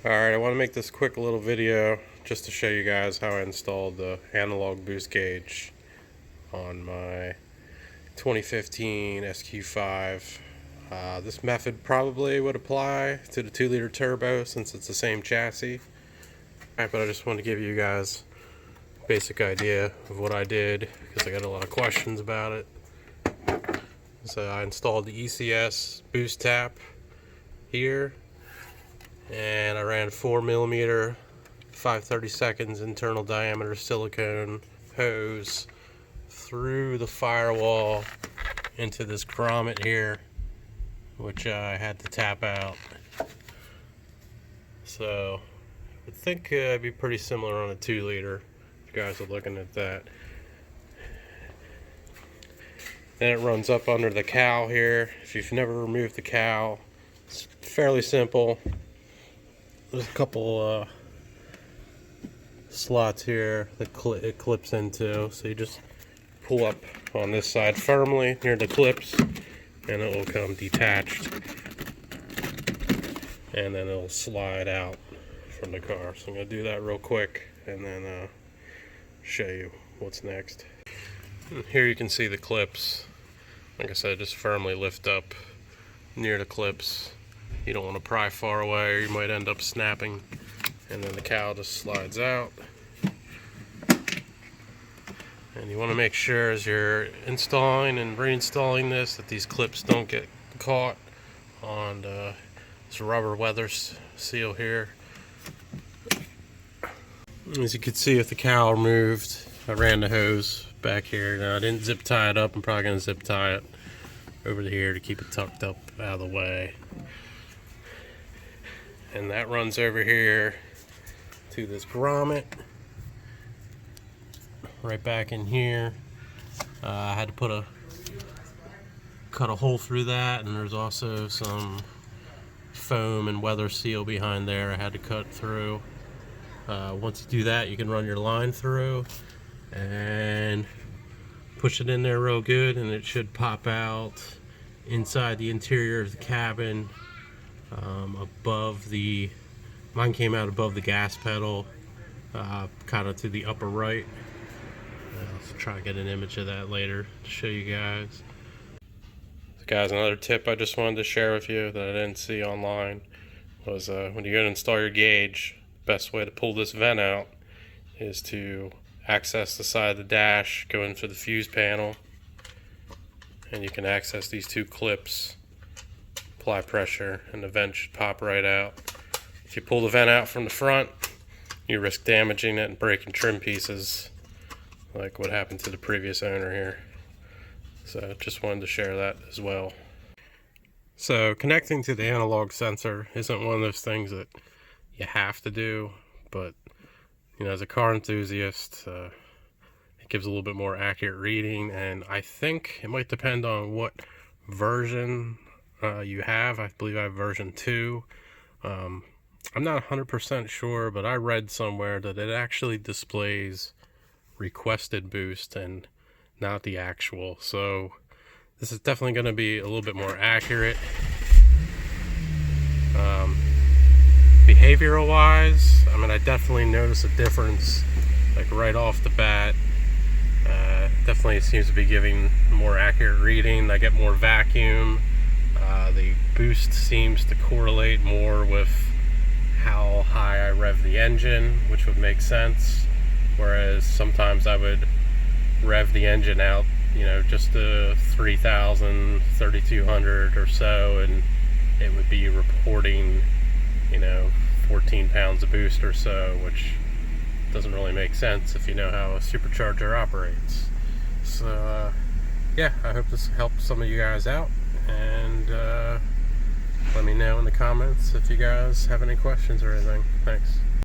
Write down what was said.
Alright, I want to make this quick little video just to show you guys how I installed the analog boost gauge on my 2015 SQ5. This method probably would apply to the 2-liter turbo since it's the same chassis. Alright, but I just wanted to give you guys a basic idea of what I did because I got a lot of questions about it. So I installed the ECS boost tap here, and I ran 4mm 5/32 internal diameter silicone hose through the firewall into this grommet here, which I had to tap out. So I think it'd be pretty similar on a 2-liter if you guys are looking at that. Then it runs up under the cowl here. If you've never removed the cowl, it's fairly simple. There's a couple slots here that it clips into, so you just pull up on this side firmly near the clips and it will come detached, and then it'll slide out from the car. So I'm going to do that real quick and then show you what's next. And here you can see the clips. Like I said, just firmly lift up near the clips. You don't want to pry far away or you might end up snapping. And then the cowl just slides out. And you want to make sure as you're installing and reinstalling this that these clips don't get caught on this rubber weather seal here. As you can see, if the cowl removed, I ran the hose back here. Now I didn't zip tie it up. I'm probably going to zip tie it over here to keep it tucked up out of the way. And that runs over here to this grommet right back in here. I had to cut a hole through that, and there's also some foam and weather seal behind there I had to cut through. Once you do that, you can run your line through and push it in there real good, and it should pop out inside the interior of the cabin. Mine came out above the gas pedal, kind of to the upper right. I'll try to get an image of that later to show you guys. So guys, another tip I just wanted to share with you that I didn't see online was when you're going to install your gauge, the best way to pull this vent out is to access the side of the dash, go in for the fuse panel, and you can access these two clips, apply pressure, and the vent should pop right out. If you pull the vent out from the front, you risk damaging it and breaking trim pieces like what happened to the previous owner here. So just wanted to share that as well. So connecting to the analog sensor isn't one of those things that you have to do, but you know, as a car enthusiast, it gives a little bit more accurate reading, and I think it might depend on what version you have. I believe I have version 2. I'm not 100% sure, but I read somewhere that it actually displays requested boost and not the actual. So this is definitely going to be a little bit more accurate. Behavioral wise, I mean, I definitely notice a difference like right off the bat. Definitely seems to be giving more accurate reading. I get more vacuum. The boost seems to correlate more with how high I rev the engine, which would make sense. Whereas sometimes I would rev the engine out, you know, just to 3,000, 3,200 or so, and it would be reporting, you know, 14 pounds of boost or so, which doesn't really make sense if you know how a supercharger operates. So yeah, I hope this helped some of you guys out, and let me know in the comments if you guys have any questions or anything. Thanks.